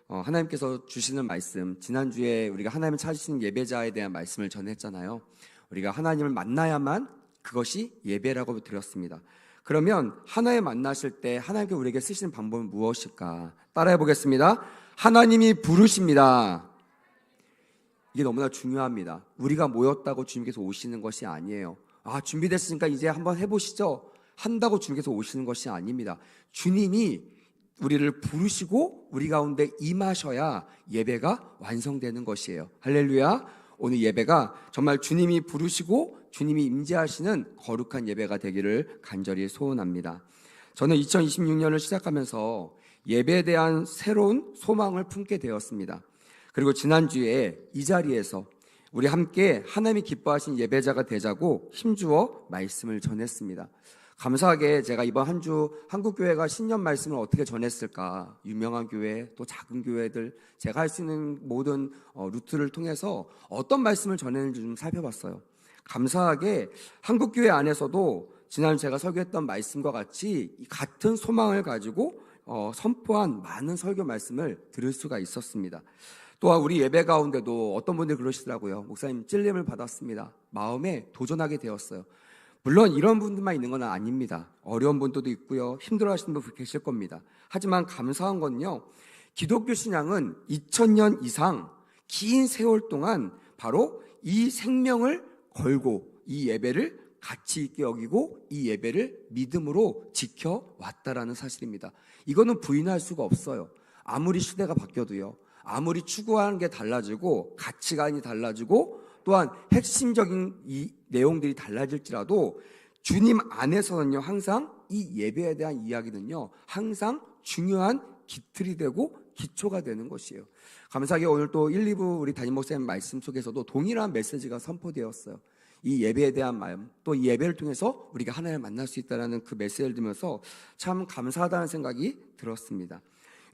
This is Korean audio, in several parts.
하나님께서 주시는 말씀, 지난주에 우리가 하나님을 찾으시는 예배자에 대한 말씀을 전했잖아요. 우리가 하나님을 만나야만 그것이 예배라고 드렸습니다. 그러면 하나님 만나실 때 하나님께 우리에게 쓰시는 방법은 무엇일까? 따라해 보겠습니다. 하나님이 부르십니다. 이게 너무나 중요합니다. 우리가 모였다고 주님께서 오시는 것이 아니에요. 준비됐으니까 이제 한번 해보시죠 한다고 주님께서 오시는 것이 아닙니다. 주님이 우리를 부르시고 우리 가운데 임하셔야 예배가 완성되는 것이에요. 할렐루야. 오늘 예배가 정말 주님이 부르시고 주님이 임재하시는 거룩한 예배가 되기를 간절히 소원합니다. 저는 2026년을 시작하면서 예배에 대한 새로운 소망을 품게 되었습니다. 그리고 지난주에 이 자리에서 우리 함께 하나님이 기뻐하신 예배자가 되자고 힘주어 말씀을 전했습니다. 감사하게 제가 이번 한 주 한국교회가 신년 말씀을 어떻게 전했을까, 유명한 교회 또 작은 교회들 제가 할 수 있는 모든 루트를 통해서 어떤 말씀을 전했는지 좀 살펴봤어요. 감사하게 한국교회 안에서도 지난 제가 설교했던 말씀과 같이 같은 소망을 가지고 선포한 많은 설교 말씀을 들을 수가 있었습니다. 또한 우리 예배 가운데도 어떤 분들이 그러시더라고요. 목사님, 찔림을 받았습니다. 마음에 도전하게 되었어요. 물론 이런 분들만 있는 건 아닙니다. 어려운 분들도 있고요, 힘들어하시는 분도 계실 겁니다. 하지만 감사한 건요, 기독교 신앙은 2000년 이상 긴 세월 동안 바로 이 생명을 걸고 이 예배를 가치 있게 여기고 이 예배를 믿음으로 지켜왔다라는 사실입니다. 이거는 부인할 수가 없어요. 아무리 시대가 바뀌어도요, 아무리 추구하는 게 달라지고 가치관이 달라지고 또한 핵심적인 이 내용들이 달라질지라도 주님 안에서는요, 항상 이 예배에 대한 이야기는요, 항상 중요한 기틀이 되고 기초가 되는 것이에요. 감사하게 오늘 또 1, 2부 우리 담임 목사님 말씀 속에서도 동일한 메시지가 선포되었어요. 이 예배에 대한 마음, 또 이 예배를 통해서 우리가 하나님을 만날 수 있다는 그 메시지를 들으면서 참 감사하다는 생각이 들었습니다.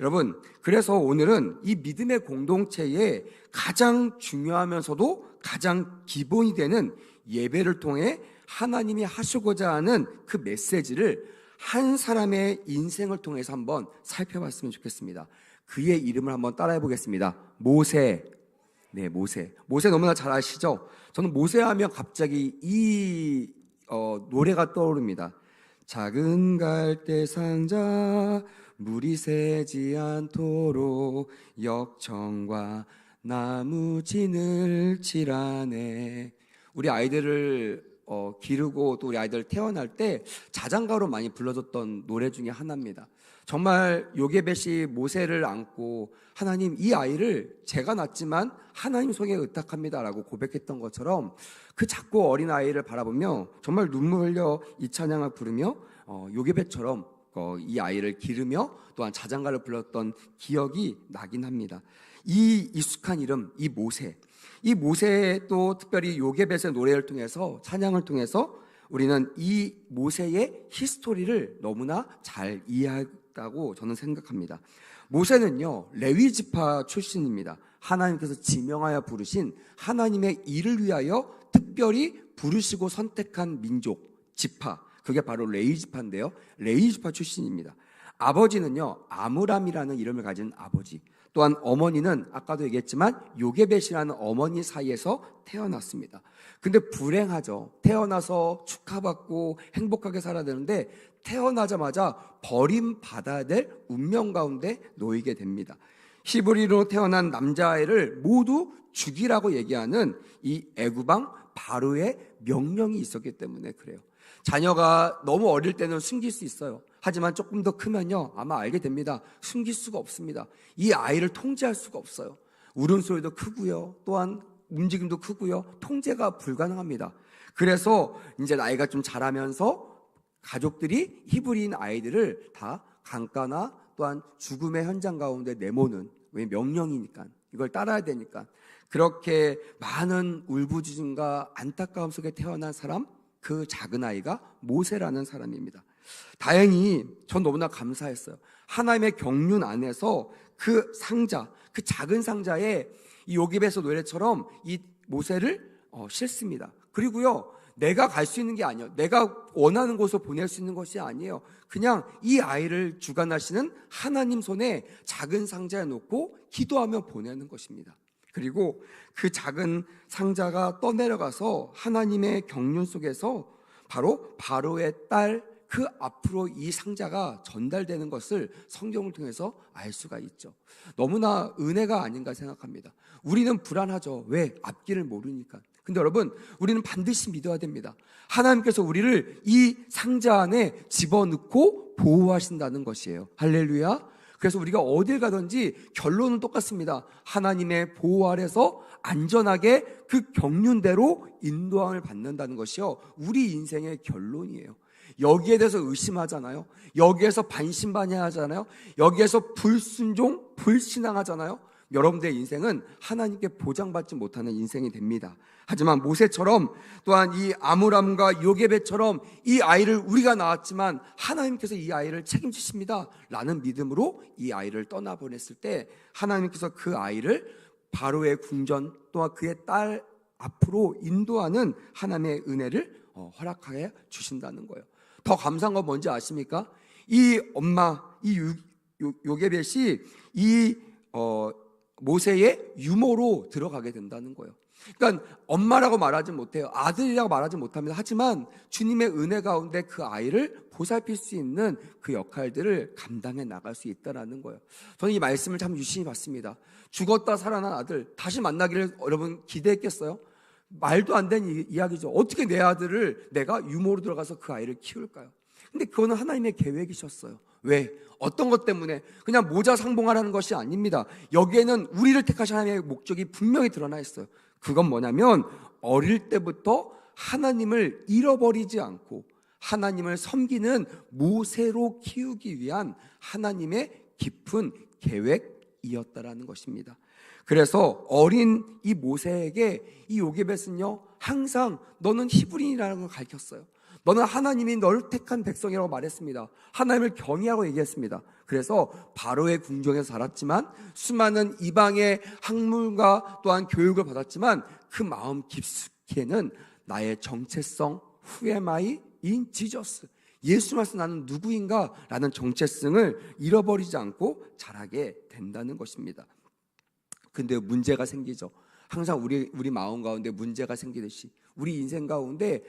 여러분, 그래서 오늘은 이 믿음의 공동체에 가장 중요하면서도 가장 기본이 되는 예배를 통해 하나님이 하시고자 하는 그 메시지를 한 사람의 인생을 통해서 한번 살펴봤으면 좋겠습니다. 그의 이름을 한번 따라해 보겠습니다. 모세. 네, 모세. 모세 너무나 잘 아시죠? 저는 모세 하면 갑자기 이 노래가 떠오릅니다. 작은 갈대 상자 물이 새지 않도록 역청과 나무 진을 칠하네. 우리 아이들을 기르고 또 우리 아이들 태어날 때 자장가로 많이 불러줬던 노래 중에 하나입니다. 정말 요게벳이 모세를 안고 하나님, 이 아이를 제가 낳았지만 하나님 손에 의탁합니다라고 고백했던 것처럼 그 작고 어린 아이를 바라보며 정말 눈물 흘려 이 찬양을 부르며 요게벳처럼 이 아이를 기르며 또한 자장가를 불렀던 기억이 나긴 합니다. 이 익숙한 이름, 이 모세, 이 모세의 또 특별히 요게벳의 노래를 통해서, 찬양을 통해서 우리는 이 모세의 히스토리를 너무나 잘 이해했다고 저는 생각합니다. 모세는요, 레위 지파 출신입니다. 하나님께서 지명하여 부르신, 하나님의 일을 위하여 특별히 부르시고 선택한 민족, 지파, 그게 바로 레위 지파인데요, 레위 지파 출신입니다. 아버지는요, 아므람이라는 이름을 가진 아버지, 또한 어머니는 아까도 얘기했지만 요게벳이라는 어머니 사이에서 태어났습니다. 근데 불행하죠. 태어나서 축하받고 행복하게 살아야 되는데 태어나자마자 버림받아야 될 운명 가운데 놓이게 됩니다. 히브리로 태어난 남자아이를 모두 죽이라고 얘기하는 이 애굽왕 바로의 명령이 있었기 때문에 그래요. 자녀가 너무 어릴 때는 숨길 수 있어요. 하지만 조금 더 크면요, 아마 알게 됩니다. 숨길 수가 없습니다. 이 아이를 통제할 수가 없어요. 울음소리도 크고요, 또한 움직임도 크고요, 통제가 불가능합니다. 그래서 이제 나이가 좀 자라면서 가족들이 히브리인 아이들을 다 강가나 또한 죽음의 현장 가운데 내모는, 왜 명령이니까, 이걸 따라야 되니까, 그렇게 많은 울부짖음과 안타까움 속에 태어난 사람, 그 작은 아이가 모세라는 사람입니다. 다행히 전 너무나 감사했어요. 하나님의 경륜 안에서 그 상자, 그 작은 상자에 이 요게벳의 노래처럼 이 모세를 싣습니다. 그리고요, 내가 갈 수 있는 게 아니에요. 내가 원하는 곳으로 보낼 수 있는 것이 아니에요. 그냥 이 아이를 주관하시는 하나님 손에 작은 상자에 놓고 기도하며 보내는 것입니다. 그리고 그 작은 상자가 떠내려가서 하나님의 경륜 속에서 바로 바로의 딸 그 앞으로 이 상자가 전달되는 것을 성경을 통해서 알 수가 있죠. 너무나 은혜가 아닌가 생각합니다. 우리는 불안하죠. 왜? 앞길을 모르니까. 근데 여러분, 우리는 반드시 믿어야 됩니다. 하나님께서 우리를 이 상자 안에 집어넣고 보호하신다는 것이에요. 할렐루야. 그래서 우리가 어딜 가든지 결론은 똑같습니다. 하나님의 보호 아래서 안전하게 그 경륜대로 인도함을 받는다는 것이요, 우리 인생의 결론이에요. 여기에 대해서 의심하잖아요. 여기에서 반신반의하잖아요. 여기에서 불순종, 불신앙하잖아요. 여러분들의 인생은 하나님께 보장받지 못하는 인생이 됩니다. 하지만 모세처럼, 또한 이 아므람과 요게벳처럼 이 아이를 우리가 낳았지만 하나님께서 이 아이를 책임지십니다 라는 믿음으로 이 아이를 떠나보냈을 때 하나님께서 그 아이를 바로의 궁전 또한 그의 딸 앞으로 인도하는 하나님의 은혜를 허락하여 주신다는 거예요. 더 감사한 건 뭔지 아십니까? 이 엄마, 이 요게벳이 이 모세의 유모로 들어가게 된다는 거예요. 그러니까 엄마라고 말하지 못해요. 아들이라고 말하지 못합니다. 하지만 주님의 은혜 가운데 그 아이를 보살필 수 있는 그 역할들을 감당해 나갈 수 있다는 거예요. 저는 이 말씀을 참 유심히 봤습니다. 죽었다 살아난 아들 다시 만나기를 여러분 기대했겠어요? 말도 안 되는 이야기죠. 어떻게 내 아들을 내가 유모로 들어가서 그 아이를 키울까요? 근데 그거는 하나님의 계획이셨어요. 왜? 어떤 것 때문에? 그냥 모자 상봉하라는 것이 아닙니다. 여기에는 우리를 택하신 하나님의 목적이 분명히 드러나 있어요. 그건 뭐냐면 어릴 때부터 하나님을 잃어버리지 않고 하나님을 섬기는 모세로 키우기 위한 하나님의 깊은 계획이었다라는 것입니다. 그래서 어린 이 모세에게 이 요게벳은요, 항상 너는 히브리인이라는 걸 가르쳤어요. 너는 하나님이 너를 택한 백성이라고 말했습니다. 하나님을 경외하고 얘기했습니다. 그래서 바로의 궁정에서 자랐지만 수많은 이방의 학문과 또한 교육을 받았지만 그 마음 깊숙이에는 나의 정체성, Who am I in Jesus, 예수 말씀 나는 누구인가 라는 정체성을 잃어버리지 않고 자라게 된다는 것입니다. 근데 문제가 생기죠. 항상 우리 마음 가운데 문제가 생기듯이 우리 인생 가운데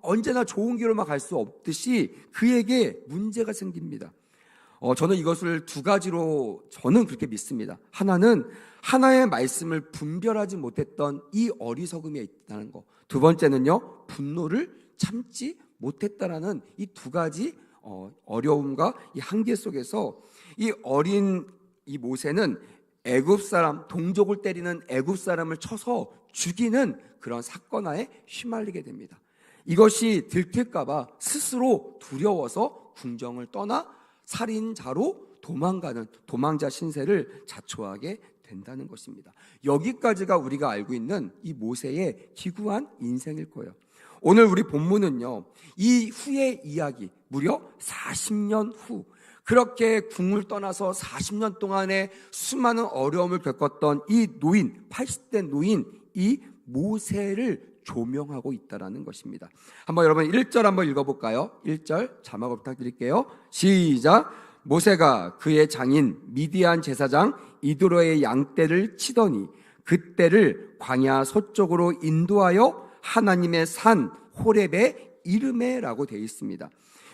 언제나 좋은 길로만 갈 수 없듯이 그에게 문제가 생깁니다. 저는 이것을 두 가지로 저는 그렇게 믿습니다. 하나는 하나의 말씀을 분별하지 못했던 이 어리석음이 있다는 거. 두 번째는요, 분노를 참지 못했다라는 이 두 가지 어려움과 이 한계 속에서 이 어린 이 모세는 애굽 사람, 동족을 때리는 애굽 사람을 쳐서 죽이는 그런 사건하에 휘말리게 됩니다. 이것이 들킬까봐 스스로 두려워서 궁정을 떠나 살인자로 도망가는 도망자 신세를 자초하게 된다는 것입니다. 여기까지가 우리가 알고 있는 이 모세의 기구한 인생일 거예요. 오늘 우리 본문은요, 이 후의 이야기, 무려 40년 후 그렇게 궁을 떠나서 40년 동안의 수많은 어려움을 겪었던 이 노인, 80대 노인 이 모세를 조명하고 있다는 것입니다. 한번 여러분 1절 한번 읽어볼까요? 1절 자막을 부탁드릴게요. 시작. 모세가 그의 장인 미디안 제사장 이드로의 양떼를 치더니 그떼를 광야 서쪽으로 인도하여 하나님의 산 호렙에 이르매라고 되어 있습니다.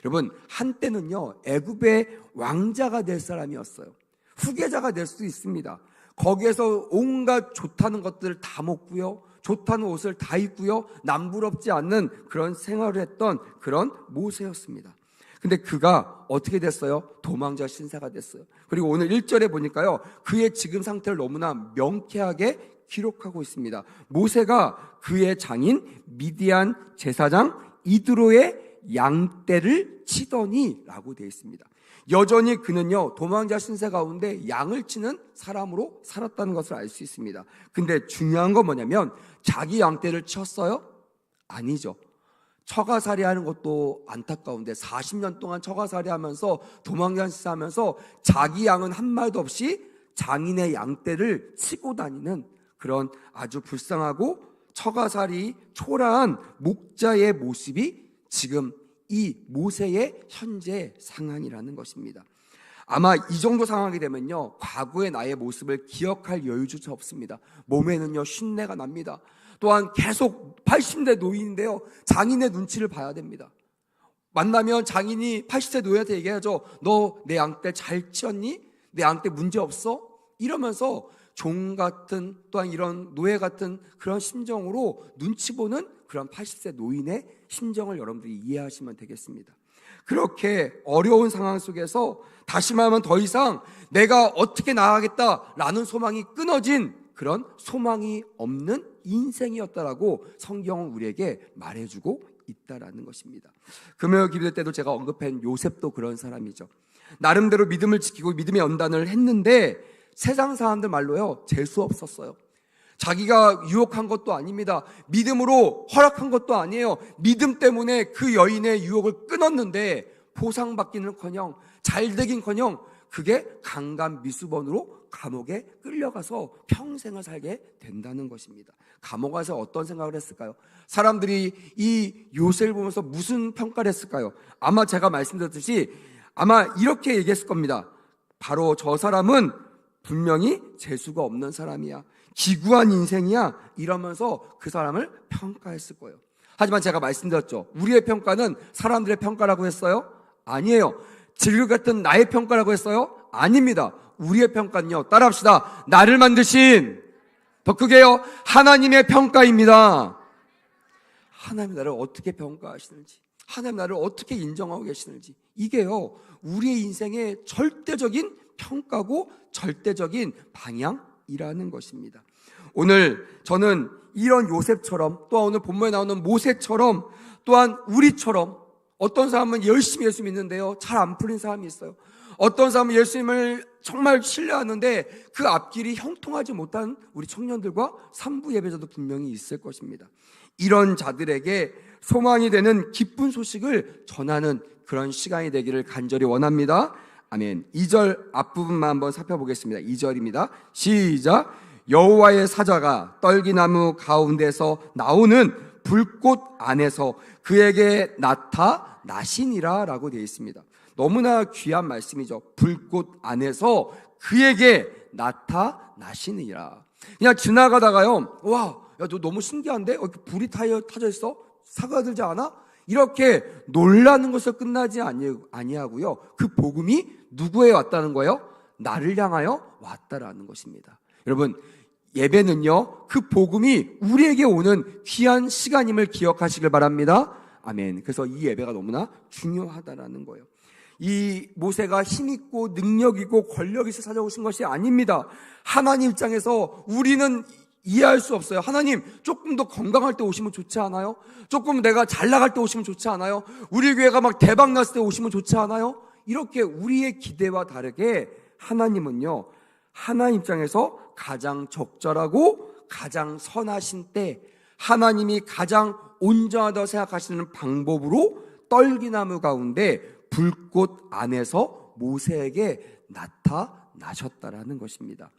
여러분, 한때는요 애굽의 왕자가 될 사람이었어요. 후계자가 될 수 있습니다. 거기에서 온갖 좋다는 것들을 다 먹고요, 좋다는 옷을 다 입고요, 남부럽지 않는 그런 생활을 했던 그런 모세였습니다. 근데 그가 어떻게 됐어요? 도망자 신세가 됐어요. 그리고 오늘 1절에 보니까요, 그의 지금 상태를 너무나 명쾌하게 기록하고 있습니다. 모세가 그의 장인 미디안 제사장 이드로의 양떼를 치더니 라고 되어 있습니다. 여전히 그는요 도망자 신세 가운데 양을 치는 사람으로 살았다는 것을 알 수 있습니다. 근데 중요한 건 뭐냐면 자기 양떼를 쳤어요? 아니죠. 처가살이 하는 것도 안타까운데 40년 동안 처가살이 하면서 도망자 신세 하면서 자기 양은 한 마리도 없이 장인의 양떼를 치고 다니는 그런 아주 불쌍하고 처가살이 초라한 목자의 모습이 지금 이 모세의 현재 상황이라는 것입니다. 아마 이 정도 상황이 되면요, 과거의 나의 모습을 기억할 여유조차 없습니다. 몸에는요 쉰내가 납니다. 또한 계속 80대 노인인데요, 장인의 눈치를 봐야 됩니다. 만나면 장인이 80대 노인한테 얘기하죠. 너 내 양떼 잘 치웠니? 내 양떼 문제 없어? 이러면서 종 같은, 또한 이런 노예 같은 그런 심정으로 눈치 보는 그런 80세 노인의 심정을 여러분들이 이해하시면 되겠습니다. 그렇게 어려운 상황 속에서 다시 말하면 더 이상 내가 어떻게 나아가겠다라는 소망이 끊어진 그런 소망이 없는 인생이었다라고 성경은 우리에게 말해주고 있다라는 것입니다. 금요 기도 때도 제가 언급한 요셉도 그런 사람이죠. 나름대로 믿음을 지키고 믿음의 연단을 했는데 세상 사람들 말로요, 재수 없었어요. 자기가 유혹한 것도 아닙니다. 믿음으로 허락한 것도 아니에요. 믿음 때문에 그 여인의 유혹을 끊었는데 보상받기는커녕 잘되긴커녕 그게 강간미수범으로 감옥에 끌려가서 평생을 살게 된다는 것입니다. 감옥 가서 어떤 생각을 했을까요? 사람들이 이 요셉을 보면서 무슨 평가를 했을까요? 아마 제가 말씀드렸듯이 아마 이렇게 얘기했을 겁니다. 바로 저 사람은 분명히 재수가 없는 사람이야, 기구한 인생이야, 이러면서 그 사람을 평가했을 거예요. 하지만 제가 말씀드렸죠, 우리의 평가는 사람들의 평가라고 했어요? 아니에요. 질글 같은 나의 평가라고 했어요? 아닙니다. 우리의 평가는요, 따라합시다. 나를 만드신, 더 크게요, 하나님의 평가입니다. 하나님 나를 어떻게 평가하시는지, 하나님 나를 어떻게 인정하고 계시는지, 이게요 우리의 인생의 절대적인 평가고 절대적인 방향이라는 것입니다. 오늘 저는 이런 요셉처럼, 또 오늘 본문에 나오는 모세처럼, 또한 우리처럼 어떤 사람은 열심히 예수 믿는데요 잘 안 풀린 사람이 있어요. 어떤 사람은 예수님을 정말 신뢰하는데 그 앞길이 형통하지 못한 우리 청년들과 산부 예배자도 분명히 있을 것입니다. 이런 자들에게 소망이 되는 기쁜 소식을 전하는 그런 시간이 되기를 간절히 원합니다. 아멘. 2절 앞부분만 한번 살펴보겠습니다. 2절입니다. 시작. 여호와의 사자가 떨기나무 가운데서 나오는 불꽃 안에서 그에게 나타나시니라 라고 되어 있습니다. 너무나 귀한 말씀이죠. 불꽃 안에서 그에게 나타나시니라. 그냥 지나가다가요, 와, 야, 너 너무 신기한데? 불이 타져 있어? 사과들지 않아? 이렇게 놀라는 것을 끝나지 아니하고요, 그 복음이 누구에 왔다는 거예요? 나를 향하여 왔다라는 것입니다. 여러분, 예배는요 그 복음이 우리에게 오는 귀한 시간임을 기억하시길 바랍니다. 아멘. 그래서 이 예배가 너무나 중요하다라는 거예요. 이 모세가 힘있고 능력있고 권력있어 찾아오신 것이 아닙니다. 하나님 입장에서 우리는 이해할 수 없어요. 하나님, 조금 더 건강할 때 오시면 좋지 않아요? 조금 내가 잘 나갈 때 오시면 좋지 않아요? 우리 교회가 막 대박 났을 때 오시면 좋지 않아요? 이렇게 우리의 기대와 다르게 하나님은요, 하나님 입장에서 가장 적절하고 가장 선하신 때, 하나님이 가장 온전하다고 생각하시는 방법으로 떨기나무 가운데 불꽃 안에서 모세에게 나타나셨다라는 것입니다.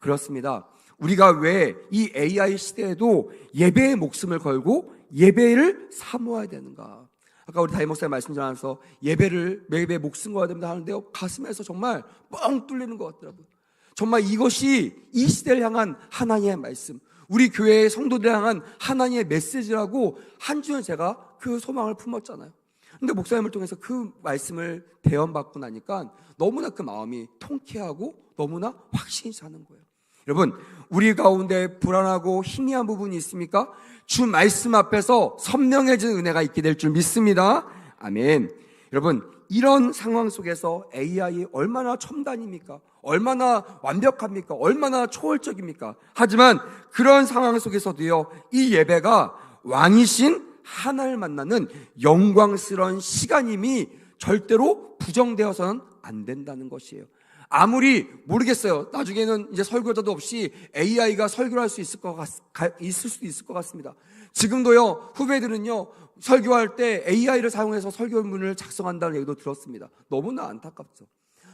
그렇습니다. 우리가 왜 이 AI 시대에도 예배의 목숨을 걸고 예배를 사모해야 되는가? 아까 우리 담임 목사님 말씀 전하면서 예배에 목숨 걸어야 된다 하는데요, 가슴에서 정말 뻥 뚫리는 것 같더라고요. 정말 이것이 이 시대를 향한 하나님의 말씀, 우리 교회의 성도들을 향한 하나님의 메시지라고 한 주년 제가 그 소망을 품었잖아요. 근데 목사님을 통해서 그 말씀을 대언받고 나니까 너무나 그 마음이 통쾌하고 너무나 확신이 사는 거예요. 여러분, 우리 가운데 불안하고 희미한 부분이 있습니까? 주 말씀 앞에서 선명해진 은혜가 있게 될 줄 믿습니다. 아멘. 여러분, 이런 상황 속에서 AI 얼마나 첨단입니까? 얼마나 완벽합니까? 얼마나 초월적입니까? 하지만 그런 상황 속에서도요, 이 예배가 왕이신 하나님을 만나는 영광스러운 시간임이 절대로 부정되어서는 안 된다는 것이에요. 아무리 모르겠어요. 나중에는 이제 설교자도 없이 AI가 설교를 할 수 있을 수도 있을 것 같습니다. 지금도요, 후배들은요, 설교할 때 AI를 사용해서 설교문을 작성한다는 얘기도 들었습니다. 너무나 안타깝죠.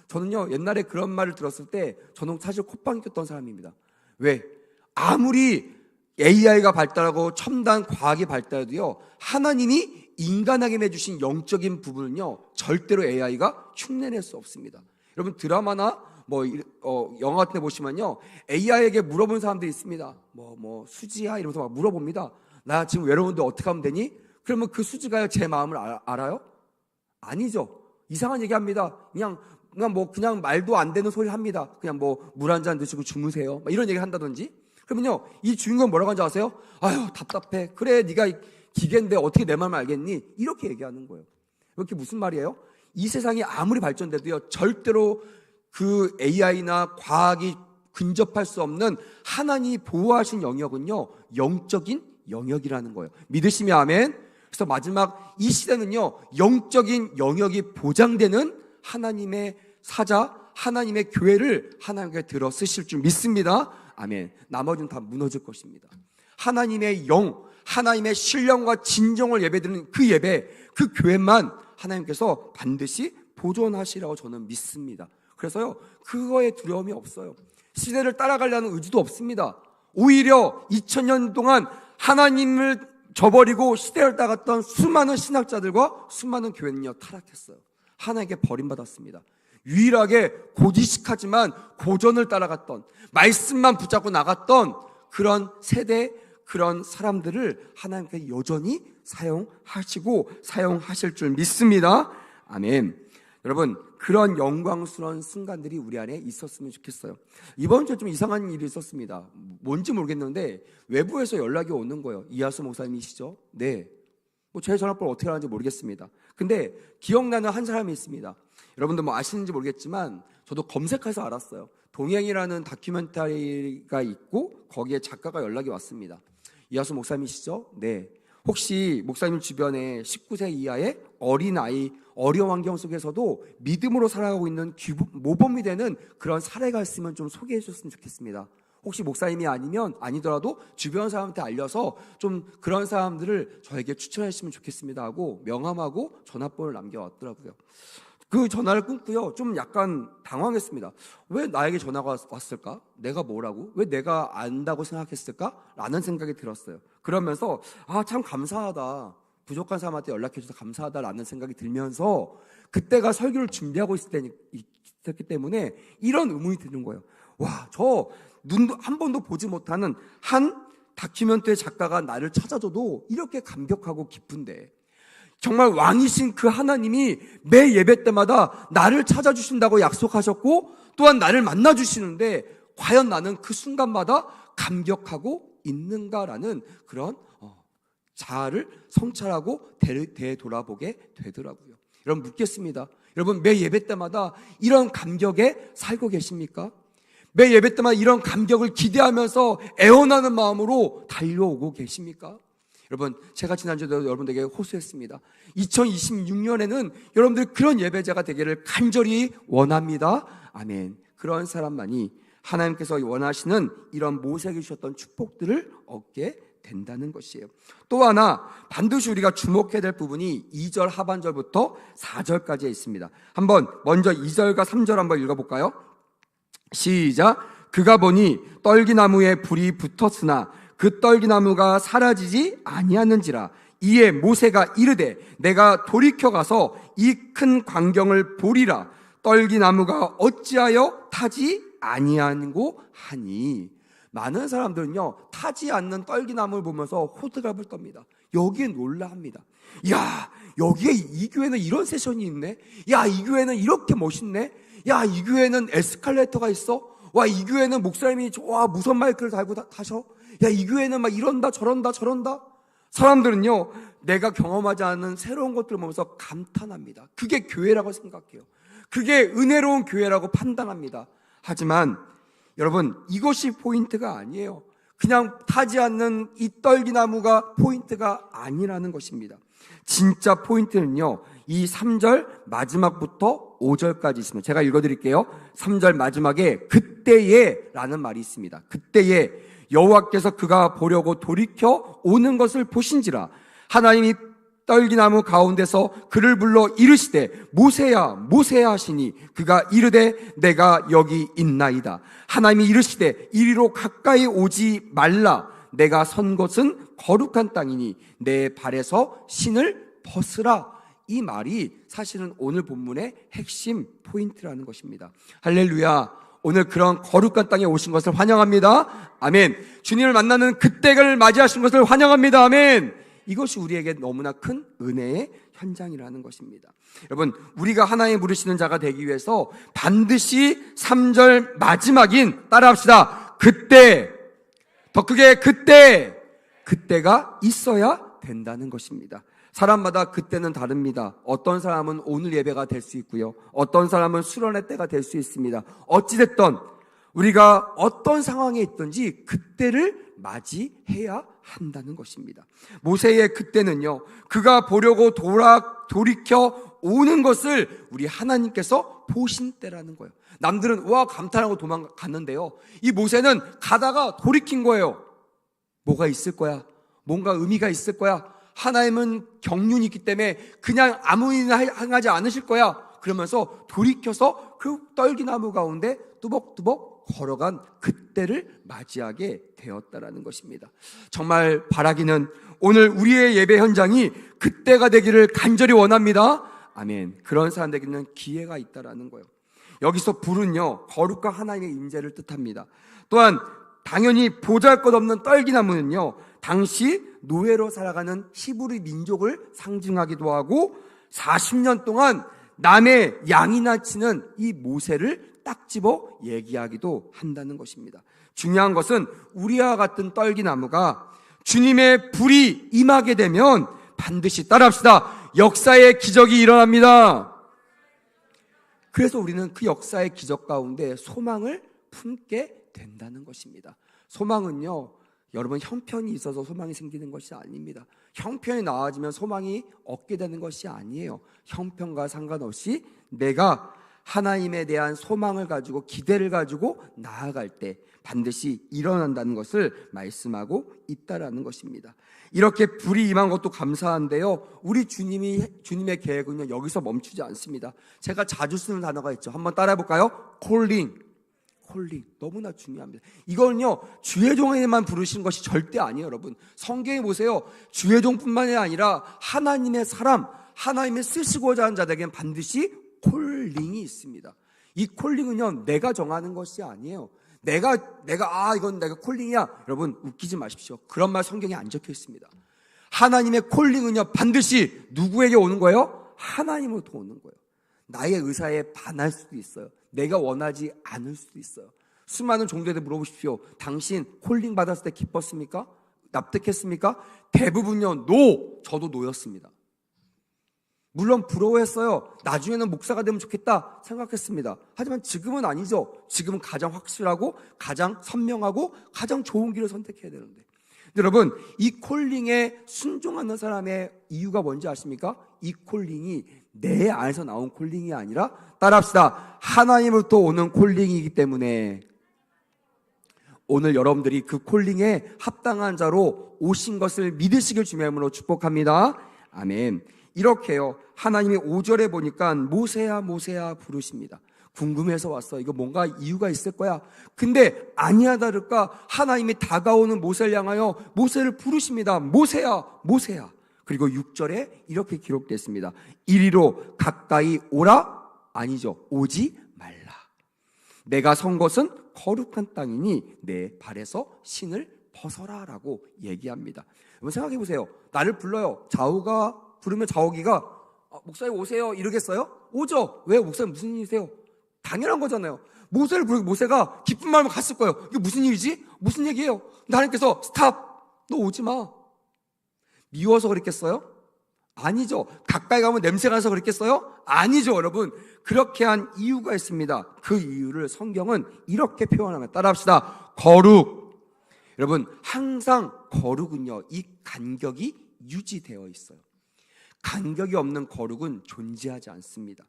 저는요, 옛날에 그런 말을 들었을 때 저는 사실 콧방귀 꼈던 사람입니다. 왜? 아무리 AI가 발달하고 첨단 과학이 발달해도요, 하나님이 인간에게 내주신 영적인 부분은요, 절대로 AI가 흉내낼 수 없습니다. 여러분, 드라마나 영화 같은 데 보시면요, AI에게 물어본 사람들이 있습니다. 수지야? 이러면서 막 물어봅니다. 나 지금 외로운데 어떻게 하면 되니? 그러면 그 수지가요, 제 마음을 알아요? 아니죠. 이상한 얘기 합니다. 그냥 말도 안 되는 소리를 합니다. 그냥 물 한 잔 드시고 주무세요. 이런 얘기 한다든지. 그러면요, 이 주인공 뭐라고 하는지 아세요? 아유, 답답해. 그래, 네가 기계인데 어떻게 내 마음을 알겠니? 이렇게 얘기하는 거예요. 이렇게 무슨 말이에요? 이 세상이 아무리 발전돼도요, 절대로 그 AI나 과학이 근접할 수 없는 하나님이 보호하신 영역은요, 영적인 영역이라는 거예요. 믿으시면 아멘. 그래서 마지막 이 시대는요, 영적인 영역이 보장되는 하나님의 사자, 하나님의 교회를 하나님께 들어 쓰실 줄 믿습니다. 아멘. 나머지는 다 무너질 것입니다. 하나님의 영, 하나님의 신령과 진정을 예배드리는 그 예배, 그 교회만 하나님께서 반드시 보존하시라고 저는 믿습니다. 그래서요, 그거에 두려움이 없어요. 시대를 따라가려는 의지도 없습니다. 오히려 2000년 동안 하나님을 저버리고 시대를 따랐던 수많은 신학자들과 수많은 교회는요, 타락했어요. 하나님께 버림받았습니다. 유일하게 고지식하지만 고전을 따라갔던, 말씀만 붙잡고 나갔던 그런 세대, 그런 사람들을 하나님께 여전히 사용하시고 사용하실 줄 믿습니다. 아멘. 여러분, 그런 영광스러운 순간들이 우리 안에 있었으면 좋겠어요. 이번 주에 좀 이상한 일이 있었습니다. 뭔지 모르겠는데 외부에서 연락이 오는 거예요. 이하수 목사님이시죠? 네. 제 전화번호 어떻게 하는지 모르겠습니다. 근데 기억나는 한 사람이 있습니다. 여러분들 아시는지 모르겠지만 저도 검색해서 알았어요. 동행이라는 다큐멘터리가 있고 거기에 작가가 연락이 왔습니다. 이하수 목사님이시죠? 네. 혹시 목사님 주변에 19세 이하의 어린아이, 어려운 환경 속에서도 믿음으로 살아가고 있는 모범이 되는 그런 사례가 있으면 좀 소개해 주셨으면 좋겠습니다. 혹시 목사님이 아니더라도 주변 사람한테 알려서 좀 그런 사람들을 저에게 추천해 주시면 좋겠습니다 하고 명함하고 전화번호를 남겨왔더라고요. 그 전화를 끊고요, 좀 약간 당황했습니다. 왜 나에게 전화가 왔을까? 내가 뭐라고? 왜 내가 안다고 생각했을까? 라는 생각이 들었어요. 그러면서 참 감사하다, 부족한 사람한테 연락해 줘서 감사하다라는 생각이 들면서 그때가 설교를 준비하고 있었기 때문에 이런 의문이 드는 거예요. 저 눈도 한 번도 보지 못하는 한 다큐멘터리 작가가 나를 찾아줘도 이렇게 감격하고 기쁜데, 정말 왕이신 그 하나님이 매 예배 때마다 나를 찾아주신다고 약속하셨고 또한 나를 만나주시는데 과연 나는 그 순간마다 감격하고 있는가라는 그런 자아를 성찰하고 되돌아보게 되더라고요. 여러분, 묻겠습니다. 여러분, 매 예배 때마다 이런 감격에 살고 계십니까? 매 예배 때마다 이런 감격을 기대하면서 애원하는 마음으로 달려오고 계십니까? 여러분, 제가 지난주에도 여러분들에게 호소했습니다. 2026년에는 여러분들 그런 예배자가 되기를 간절히 원합니다. 아멘. 그런 사람만이 하나님께서 원하시는 이런 모세에게 주셨던 축복들을 얻게 된다는 것이에요. 또 하나 반드시 우리가 주목해야 될 부분이 2절 하반절부터 4절까지 있습니다. 먼저 2절과 3절 한번 읽어볼까요? 시작. 그가 보니 떨기나무에 불이 붙었으나 그 떨기나무가 사라지지 아니하는지라. 이에 모세가 이르되 내가 돌이켜 가서 이 큰 광경을 보리라. 떨기나무가 어찌하여 타지 아니하고 하니. 많은 사람들은요, 타지 않는 떨기나무를 보면서 호들갑을 떱니다. 여기에 놀라합니다. 야, 여기에 이 교회는 이런 세션이 있네. 야, 이 교회는 이렇게 멋있네. 야, 이 교회는 에스컬레이터가 있어. 와, 이 교회는 목사님이 무선 마이크를 달고 타셔. 야, 이 교회는 막 이런다 저런다. 사람들은요, 내가 경험하지 않은 새로운 것들을 보면서 감탄합니다. 그게 교회라고 생각해요. 그게 은혜로운 교회라고 판단합니다. 하지만 여러분, 이것이 포인트가 아니에요. 그냥 타지 않는 이 떨기나무가 포인트가 아니라는 것입니다. 진짜 포인트는요, 이 3절 마지막부터 5절까지 있습니다. 제가 읽어드릴게요. 3절 마지막에 그때에 라는 말이 있습니다. 그때에 여호와께서 그가 보려고 돌이켜 오는 것을 보신지라. 하나님이 떨기나무 가운데서 그를 불러 이르시되 모세야 모세야 하시니 그가 이르되 내가 여기 있나이다. 하나님이 이르시되 이리로 가까이 오지 말라. 내가 선 곳은 거룩한 땅이니 내 발에서 신을 벗으라. 이 말이 사실은 오늘 본문의 핵심 포인트라는 것입니다. 할렐루야. 오늘 그런 거룩한 땅에 오신 것을 환영합니다. 아멘. 주님을 만나는 그때를 맞이하신 것을 환영합니다. 아멘. 이것이 우리에게 너무나 큰 은혜의 현장이라는 것입니다. 여러분, 우리가 하나님 부르시는 자가 되기 위해서 반드시 3절 마지막인, 따라합시다, 그때, 더 크게 그때가 있어야 된다는 것입니다. 사람마다 그때는 다릅니다. 어떤 사람은 오늘 예배가 될 수 있고요, 어떤 사람은 수련의 때가 될 수 있습니다. 어찌됐든 우리가 어떤 상황에 있든지 그때를 맞이해야 한다는 것입니다. 모세의 그때는요, 그가 보려고 돌이켜 오는 것을 우리 하나님께서 보신 때라는 거예요. 남들은 와 감탄하고 도망갔는데요, 이 모세는 가다가 돌이킨 거예요. 뭐가 있을 거야, 뭔가 의미가 있을 거야, 하나님은 경륜이 있기 때문에 그냥 아무 일이나 행하지 않으실 거야. 그러면서 돌이켜서 그 떨기나무 가운데 뚜벅뚜벅 걸어간 그때를 맞이하게 되었다라는 것입니다. 정말 바라기는 오늘 우리의 예배 현장이 그때가 되기를 간절히 원합니다. 아멘. 그런 사람 되기는 기회가 있다라는 거예요. 여기서 불은요, 거룩과 하나님의 임재를 뜻합니다. 또한 당연히 보잘것없는 떨기나무는요, 당시 노예로 살아가는 히브리 민족을 상징하기도 하고 40년 동안 남의 양이나 치는 이 모세를 딱 집어 얘기하기도 한다는 것입니다. 중요한 것은 우리와 같은 떨기나무가 주님의 불이 임하게 되면 반드시, 따라합시다, 역사의 기적이 일어납니다. 그래서 우리는 그 역사의 기적 가운데 소망을 품게 된다는 것입니다. 소망은요, 여러분, 형편이 있어서 소망이 생기는 것이 아닙니다. 형편이 나아지면 소망이 얻게 되는 것이 아니에요. 형편과 상관없이 내가 하나님에 대한 소망을 가지고, 기대를 가지고 나아갈 때 반드시 일어난다는 것을 말씀하고 있다라는 것입니다. 이렇게 불이 임한 것도 감사한데요, 우리 주님의 계획은요, 여기서 멈추지 않습니다. 제가 자주 쓰는 단어가 있죠. 한번 따라해볼까요? 콜링. 너무나 중요합니다. 이거는요, 주의 종에만 부르신 것이 절대 아니에요. 여러분, 성경에 보세요. 주의 종뿐만이 아니라 하나님의 사람, 하나님의 쓰시고자 하는 자들에게는 반드시 콜링이 있습니다. 이 콜링은요, 내가 정하는 것이 아니에요. 이건 내가 콜링이야. 여러분, 웃기지 마십시오. 그런 말 성경에 안 적혀 있습니다. 하나님의 콜링은요, 반드시 누구에게 오는 거예요? 하나님으로부터 오는 거예요. 나의 의사에 반할 수도 있어요. 내가 원하지 않을 수도 있어요. 수많은 종들한테 물어보십시오. 당신 콜링 받았을 때 기뻤습니까? 납득했습니까? 대부분요, 노! 저도 노였습니다. 물론 부러워했어요. 나중에는 목사가 되면 좋겠다 생각했습니다. 하지만 지금은 아니죠. 지금은 가장 확실하고 가장 선명하고 가장 좋은 길을 선택해야 되는데, 여러분, 이 콜링에 순종하는 사람의 이유가 뭔지 아십니까? 이 콜링이 내 안에서 나온 콜링이 아니라, 따라합시다, 하나님으로부터 오는 콜링이기 때문에 오늘 여러분들이 그 콜링에 합당한 자로 오신 것을 믿으시길 주님의 이름으로 축복합니다. 아멘. 이렇게요, 하나님이 5절에 보니까 모세야 모세야 부르십니다. 궁금해서 왔어. 이거 뭔가 이유가 있을 거야. 근데 아니야 다를까 하나님이 다가오는 모세를 향하여 모세를 부르십니다. 모세야 모세야. 그리고 6절에 이렇게 기록됐습니다. 이리로 가까이 오라? 아니죠. 오지 말라. 내가 선 것은 거룩한 땅이니 내 발에서 신을 벗어라 라고 얘기합니다. 여러분, 생각해 보세요. 나를 불러요. 좌우가 부르면 좌우기가 목사님 오세요 이러겠어요? 오죠. 왜? 목사님 무슨 일이세요? 당연한 거잖아요. 모세를 부르고 모세가 기쁜 마음으로 갔을 거예요. 이게 무슨 일이지? 무슨 얘기예요? 하나님께서 스탑! 너 오지 마. 미워서 그랬겠어요? 아니죠. 가까이 가면 냄새가 나서 그랬겠어요? 아니죠. 여러분, 그렇게 한 이유가 있습니다. 그 이유를 성경은 이렇게 표현합니다. 따라합시다. 거룩. 여러분, 항상 거룩은요, 이 간격이 유지되어 있어요. 간격이 없는 거룩은 존재하지 않습니다.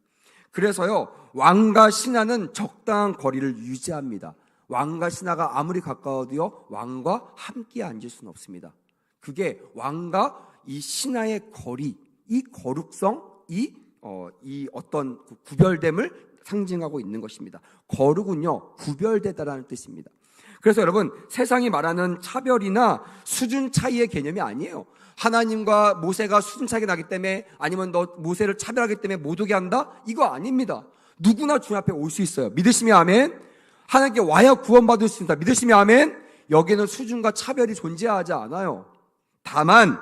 그래서요, 왕과 신하는 적당한 거리를 유지합니다. 왕과 신하가 아무리 가까워도요, 왕과 함께 앉을 수는 없습니다. 그게 왕과 이 신하의 거리, 이 거룩성, 이 어떤 구별됨을 상징하고 있는 것입니다. 거룩은요, 구별되다라는 뜻입니다. 그래서 여러분, 세상이 말하는 차별이나 수준 차이의 개념이 아니에요. 하나님과 모세가 수준 차이가 나기 때문에, 아니면 너 모세를 차별하기 때문에 못 오게 한다? 이거 아닙니다. 누구나 주님 앞에 올 수 있어요. 믿으시면 아멘. 하나님께 와야 구원받을 수 있다. 믿으시면 아멘. 여기에는 수준과 차별이 존재하지 않아요. 다만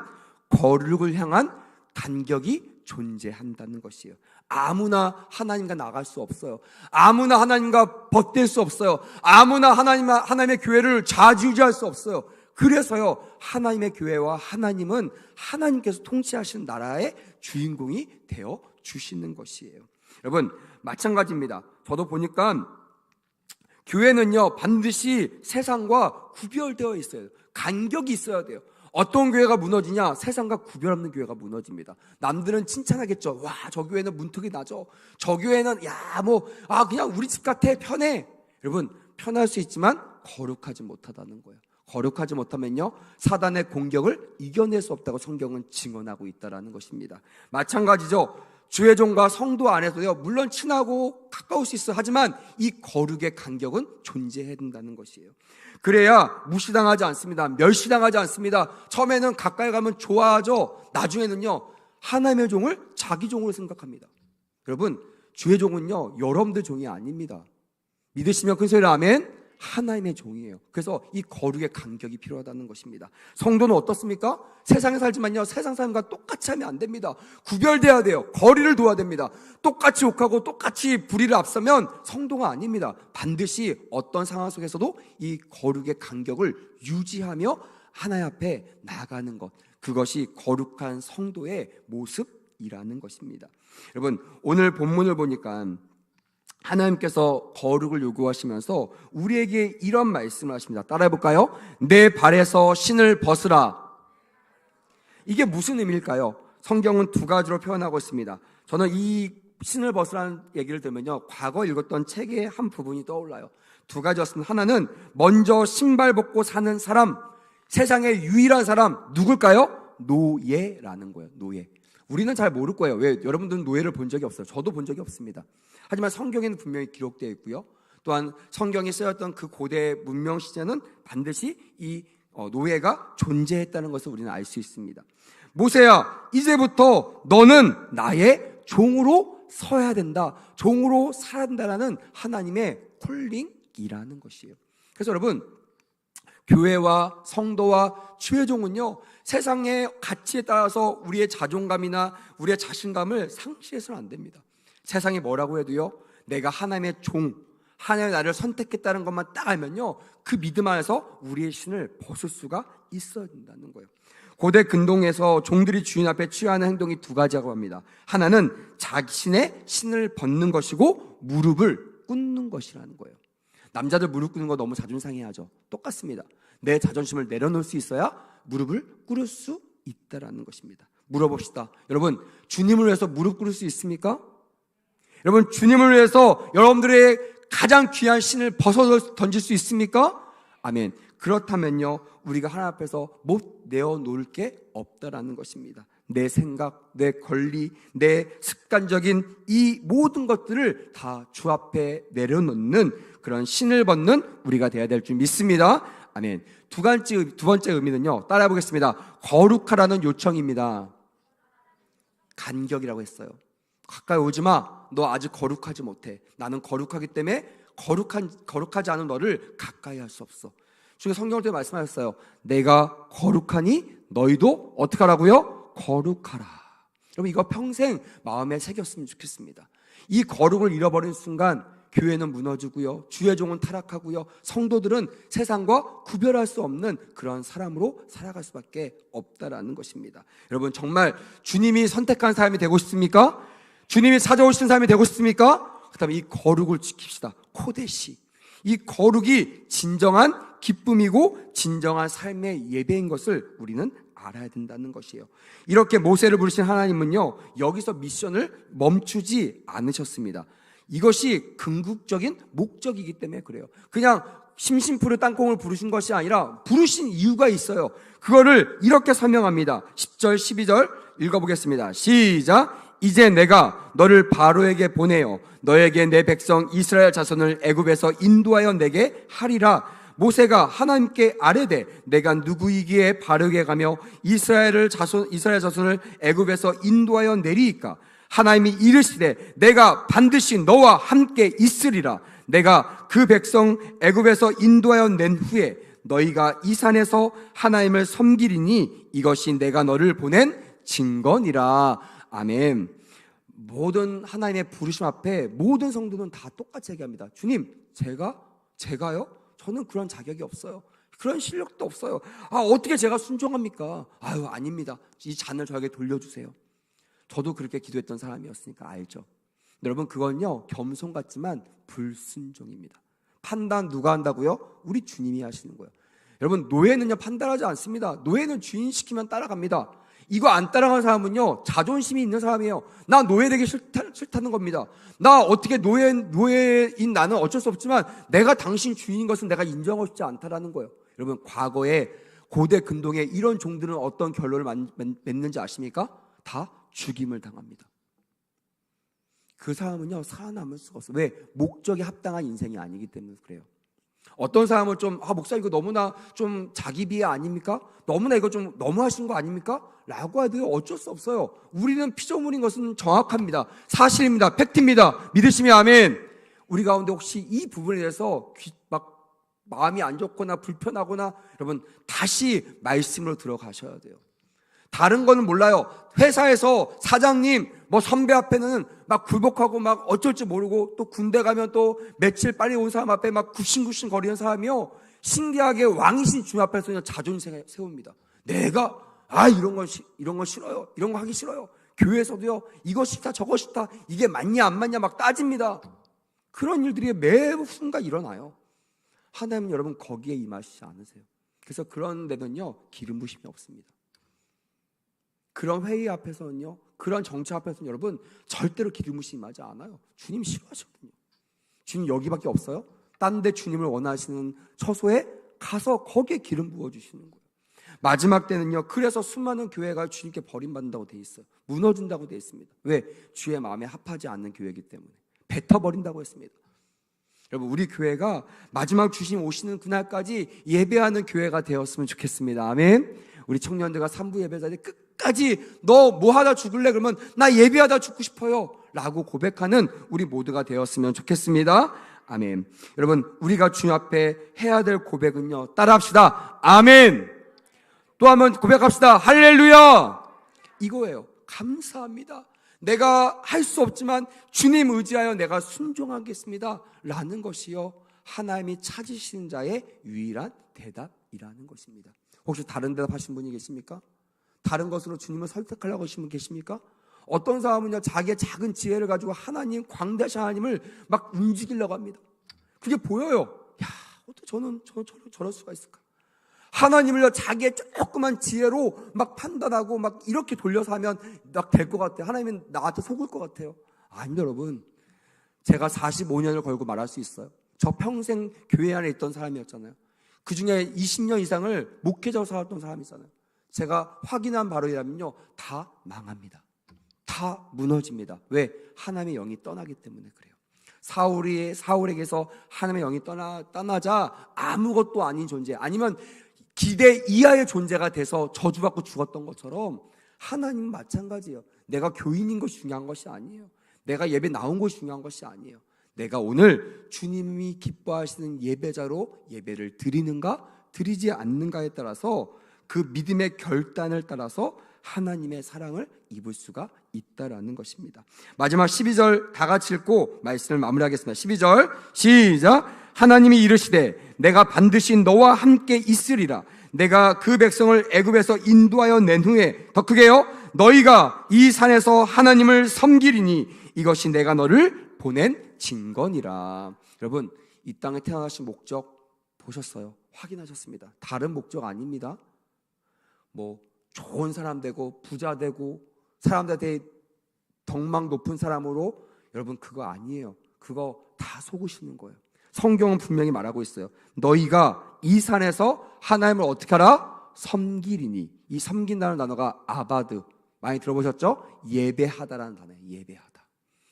거룩을 향한 간격이 존재한다는 것이에요. 아무나 하나님과 나갈 수 없어요. 아무나 하나님과 벗될 수 없어요. 아무나 하나님의 교회를 좌지우지할 수 없어요. 그래서요, 하나님의 교회와 하나님은 하나님께서 통치하시는 나라의 주인공이 되어 주시는 것이에요. 여러분, 마찬가지입니다. 저도 보니까 교회는요, 반드시 세상과 구별되어 있어요. 간격이 있어야 돼요. 어떤 교회가 무너지냐? 세상과 구별 없는 교회가 무너집니다. 남들은 칭찬하겠죠. 와, 저 교회는 문턱이 나죠. 저 교회는 그냥 우리 집 같아, 편해. 여러분, 편할 수 있지만 거룩하지 못하다는 거예요. 거룩하지 못하면요, 사단의 공격을 이겨낼 수 없다고 성경은 증언하고 있다는 것입니다. 마찬가지죠. 주의 종과 성도 안에서요, 물론 친하고 가까울 수 있어요. 하지만 이 거룩의 간격은 존재해야 된다는 것이에요. 그래야 무시당하지 않습니다. 멸시당하지 않습니다. 처음에는 가까이 가면 좋아하죠. 나중에는요, 하나님의 종을 자기 종으로 생각합니다. 여러분, 주의 종은요, 여러분들 종이 아닙니다. 믿으시면 큰 소리로 아멘. 하나님의 종이에요. 그래서 이 거룩의 간격이 필요하다는 것입니다. 성도는 어떻습니까? 세상에 살지만요, 세상 사람과 똑같이 하면 안 됩니다. 구별돼야 돼요. 거리를 둬야 됩니다. 똑같이 욕하고 똑같이 불의를 앞서면 성도가 아닙니다. 반드시 어떤 상황 속에서도 이 거룩의 간격을 유지하며 하나님 앞에 나아가는 것, 그것이 거룩한 성도의 모습이라는 것입니다. 여러분, 오늘 본문을 보니까 하나님께서 거룩을 요구하시면서 우리에게 이런 말씀을 하십니다. 따라해볼까요? 내 발에서 신을 벗으라. 이게 무슨 의미일까요? 성경은 두 가지로 표현하고 있습니다. 저는 이 신을 벗으라는 얘기를 들으면요, 과거 읽었던 책의 한 부분이 떠올라요. 두 가지였습니다. 하나는 먼저 신발 벗고 사는 사람, 세상의 유일한 사람 누굴까요? 노예라는 거예요. 노예. 우리는 잘 모를 거예요. 왜? 여러분들은 노예를 본 적이 없어요. 저도 본 적이 없습니다. 하지만 성경에는 분명히 기록되어 있고요. 또한 성경에 쓰였던 그 고대 문명 시대는 반드시 이 노예가 존재했다는 것을 우리는 알 수 있습니다. 모세야, 이제부터 너는 나의 종으로 서야 된다. 종으로 살아야 된다는 하나님의 콜링이라는 것이에요. 그래서 여러분, 교회와 성도와 주의 종은요, 세상의 가치에 따라서 우리의 자존감이나 우리의 자신감을 상실해서는 안 됩니다. 세상이 뭐라고 해도요, 내가 하나님의 종, 하나님의 나를 선택했다는 것만 딱 알면요, 그 믿음 안에서 우리의 신을 벗을 수가 있어야 된다는 거예요. 고대 근동에서 종들이 주인 앞에 취하는 행동이 두 가지라고 합니다. 하나는 자신의 신을 벗는 것이고 무릎을 꿇는 것이라는 거예요. 남자들 무릎 꿇는 거 너무 자존심 상해하죠. 똑같습니다. 내 자존심을 내려놓을 수 있어야 무릎을 꿇을 수 있다라는 것입니다. 물어봅시다. 여러분, 주님을 위해서 무릎 꿇을 수 있습니까? 여러분, 주님을 위해서 여러분들의 가장 귀한 신을 벗어 던질 수 있습니까? 아멘. 그렇다면요, 우리가 하나님 앞에서 못 내어놓을 게 없다라는 것입니다. 내 생각, 내 권리, 내 습관적인 이 모든 것들을 다 주 앞에 내려놓는 그런 신을 벗는 우리가 되어야 될 줄 믿습니다. 아멘. 두 번째 의미는요, 따라해 보겠습니다. 거룩하라는 요청입니다. 간격이라고 했어요. 가까이 오지 마. 너 아직 거룩하지 못해. 나는 거룩하기 때문에 거룩하지 않은 너를 가까이 할 수 없어. 중에 성경을 통해 말씀하셨어요. 내가 거룩하니 너희도 어떻게 하라고요? 거룩하라. 여러분, 이거 평생 마음에 새겼으면 좋겠습니다. 이 거룩을 잃어버린 순간 교회는 무너지고요, 주의 종은 타락하고요, 성도들은 세상과 구별할 수 없는 그런 사람으로 살아갈 수밖에 없다라는 것입니다. 여러분, 정말 주님이 선택한 사람이 되고 싶습니까? 주님이 찾아오신 사람이 되고 싶습니까? 그렇다면 이 거룩을 지킵시다. 코데시. 이 거룩이 진정한 기쁨이고 진정한 삶의 예배인 것을 우리는 알아야 된다는 것이에요. 이렇게 모세를 부르신 하나님은요, 여기서 미션을 멈추지 않으셨습니다. 이것이 궁극적인 목적이기 때문에 그래요. 그냥 심심풀이 땅콩을 부르신 것이 아니라 부르신 이유가 있어요. 그거를 이렇게 설명합니다. 10절 12절 읽어보겠습니다. 시작. 이제 내가 너를 바로에게 보내어 너에게 내 백성 이스라엘 자손을 애굽에서 인도하여 내게 하리라. 모세가 하나님께 아뢰되 내가 누구이기에 바로에게 가며 이스라엘 자손을 애굽에서 인도하여 내리이까. 하나님이 이르시되 내가 반드시 너와 함께 있으리라. 내가 그 백성 애굽에서 인도하여 낸 후에 너희가 이 산에서 하나님을 섬기리니 이것이 내가 너를 보낸 증거니라. 아멘. 모든 하나님의 부르심 앞에 모든 성도는 다 똑같이 얘기합니다. 주님, 제가요? 저는 그런 자격이 없어요. 그런 실력도 없어요. 어떻게 제가 순종합니까? 아닙니다. 이 잔을 저에게 돌려주세요. 저도 그렇게 기도했던 사람이었으니까 알죠. 여러분, 그건요 겸손 같지만 불순종입니다. 판단 누가 한다고요? 우리 주님이 하시는 거예요. 여러분, 노예는요 판단하지 않습니다. 노예는 주인 시키면 따라갑니다. 이거 안 따라가는 사람은요 자존심이 있는 사람이에요. 나 노예되기 싫다는 겁니다. 나 어떻게 노예인 나는 어쩔 수 없지만 내가 당신 주인인 것은 내가 인정하고 싶지 않다라는 거예요. 여러분, 과거에 고대 근동에 이런 종들은 어떤 결론을 맺는지 아십니까? 다 죽임을 당합니다. 그 사람은요 살아남을 수가 없어요. 왜? 목적에 합당한 인생이 아니기 때문에 그래요. 어떤 사람은 좀 목사 이거 너무나 좀 자기 비하 아닙니까? 너무나 이거 좀 너무 하신 거 아닙니까? 라고 해도 어쩔 수 없어요. 우리는 피조물인 것은 정확합니다. 사실입니다. 팩트입니다. 믿으시면 아멘. 우리 가운데 혹시 이 부분에 대해서 마음이 안 좋거나 불편하거나 여러분 다시 말씀으로 들어가셔야 돼요. 다른 거는 몰라요. 회사에서 사장님, 선배 앞에는 막 굴복하고 막 어쩔 줄 모르고 또 군대 가면 또 며칠 빨리 온 사람 앞에 막 굽신굽신 거리는 사람이요. 신기하게 왕이신 주님 앞에서 그냥 자존심 세웁니다. 내가 이런 건 싫어요. 이런 거 하기 싫어요. 교회에서도요. 이거 싫다 저거 싫다. 이게 맞냐 안 맞냐 막 따집니다. 그런 일들이 매 순간 일어나요. 하나님은 여러분 거기에 임하시지 않으세요. 그래서 그런 데는요 기름 부심이 없습니다. 그런 회의 앞에서는요, 그런 정치 앞에서는 여러분 절대로 기름 부심이 임하지 않아요. 주님 싫어하시거든요. 주님 여기밖에 없어요? 딴 데 주님을 원하시는 처소에 가서 거기에 기름 부어주시는 거예요. 마지막 때는요, 그래서 수많은 교회가 주님께 버림받는다고 돼 있어요. 무너진다고 돼 있습니다. 왜? 주의 마음에 합하지 않는 교회이기 때문에 뱉어버린다고 했습니다. 여러분, 우리 교회가 마지막 주님 오시는 그날까지 예배하는 교회가 되었으면 좋겠습니다. 아멘. 우리 청년들과 3부 예배자들이 끝까지 너 뭐 하다 죽을래? 그러면 나 예배하다 죽고 싶어요 라고 고백하는 우리 모두가 되었으면 좋겠습니다. 아멘. 여러분, 우리가 주님 앞에 해야 될 고백은요, 따라합시다. 아멘. 또 한번 고백합시다. 할렐루야. 이거예요. 감사합니다. 내가 할 수 없지만 주님 의지하여 내가 순종하겠습니다 라는 것이요, 하나님이 찾으시는 자의 유일한 대답이라는 것입니다. 혹시 다른 대답하신 분이 계십니까? 다른 것으로 주님을 설득하려고 하시는 분 계십니까? 어떤 사람은요 자기의 작은 지혜를 가지고 하나님, 광대하신 하나님을 막 움직이려고 합니다. 그게 보여요. 어떻게 저는 저럴 수가 있을까? 하나님을요 자기의 조그만 지혜로 막 판단하고 막 이렇게 돌려서 하면 막 될 것 같아요. 하나님은 나한테 속을 것 같아요. 아닙니다, 여러분. 제가 45년을 걸고 말할 수 있어요. 저 평생 교회 안에 있던 사람이었잖아요. 그 중에 20년 이상을 목회자로 살았던 사람이잖아요. 제가 확인한 바로라면요, 다 망합니다. 다 무너집니다. 왜? 하나님의 영이 떠나기 때문에 그래요. 사울에게서 하나님의 영이 떠나자 아무것도 아닌 존재, 아니면 기대 이하의 존재가 돼서 저주받고 죽었던 것처럼 하나님은 마찬가지예요. 내가 교인인 것이 중요한 것이 아니에요. 내가 예배 나온 것이 중요한 것이 아니에요. 내가 오늘 주님이 기뻐하시는 예배자로 예배를 드리는가 드리지 않는가에 따라서 그 믿음의 결단을 따라서 하나님의 사랑을 입을 수가 있다라는 것입니다. 마지막 12절 다 같이 읽고 말씀을 마무리하겠습니다. 12절 시작. 하나님이 이르시되 내가 반드시 너와 함께 있으리라. 내가 그 백성을 애굽에서 인도하여 낸 후에, 더 크게요, 너희가 이 산에서 하나님을 섬기리니 이것이 내가 너를 보낸 증거니라. 여러분, 이 땅에 태어나신 목적 보셨어요? 확인하셨습니다. 다른 목적 아닙니다. 좋은 사람 되고 부자 되고 사람들한테 덕망 높은 사람으로, 여러분 그거 아니에요. 그거 다 속으시는 거예요. 성경은 분명히 말하고 있어요. 너희가 이 산에서 하나님을 어떻게 하라? 섬기리니. 이 섬긴다는 단어가 아바드, 많이 들어보셨죠? 예배하다라는 단어예요. 예배하다.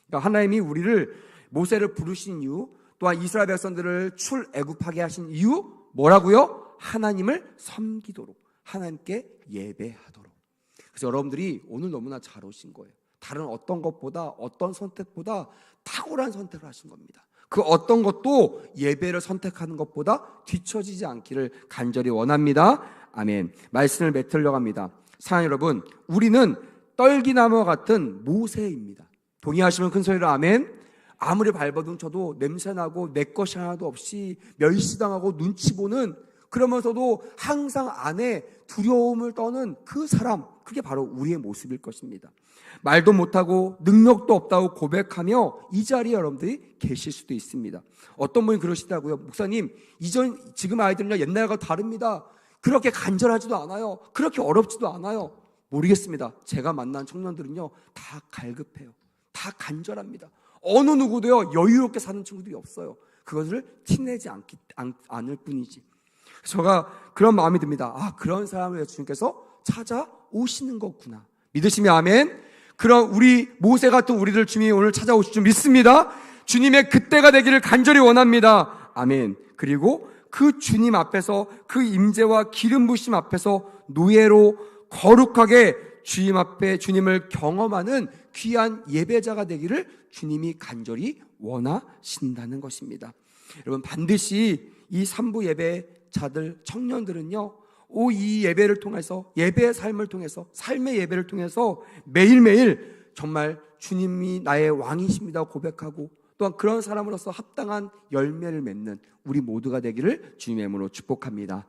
그러니까 하나님이 우리를 모세를 부르신 이유, 또한 이스라엘 백성들을 출애굽하게 하신 이유 뭐라고요? 하나님을 섬기도록, 하나님께 예배하도록. 그래서 여러분들이 오늘 너무나 잘 오신 거예요. 다른 어떤 것보다, 어떤 선택보다 탁월한 선택을 하신 겁니다. 그 어떤 것도 예배를 선택하는 것보다 뒤처지지 않기를 간절히 원합니다. 아멘. 말씀을 맺으려고 합니다. 사랑하는 여러분, 우리는 떨기나무와 같은 모세입니다. 동의하시면 큰 소리로 아멘. 아무리 발버둥 쳐도 냄새나고 내 것이 하나도 없이 멸시당하고 눈치 보는, 그러면서도 항상 안에 두려움을 떠는 그 사람, 그게 바로 우리의 모습일 것입니다. 말도 못하고 능력도 없다고 고백하며 이 자리에 여러분들이 계실 수도 있습니다. 어떤 분이 그러시다고요. 목사님, 지금 아이들은요 옛날과 다릅니다. 그렇게 간절하지도 않아요. 그렇게 어렵지도 않아요. 모르겠습니다. 제가 만난 청년들은요 다 갈급해요. 다 간절합니다. 어느 누구도요 여유롭게 사는 친구들이 없어요. 그것을 티내지 않을 뿐이지. 제가 그런 마음이 듭니다. 아, 그런 사람을 주님께서 찾아오시는 거구나. 믿으시면 아멘. 그런 우리 모세 같은 우리들 주님이 오늘 찾아오실 줄 믿습니다. 주님의 그때가 되기를 간절히 원합니다. 아멘. 그리고 그 주님 앞에서, 그 임재와 기름 부심 앞에서 노예로 거룩하게 주님 앞에 주님을 경험하는 귀한 예배자가 되기를 주님이 간절히 원하신다는 것입니다. 여러분, 반드시 이 삼부 예배자들, 청년들은요 이 예배를 통해서, 예배의 삶을 통해서, 삶의 예배를 통해서 매일매일 정말 주님이 나의 왕이십니다 고백하고, 또한 그런 사람으로서 합당한 열매를 맺는 우리 모두가 되기를 주님의 이름으로 축복합니다.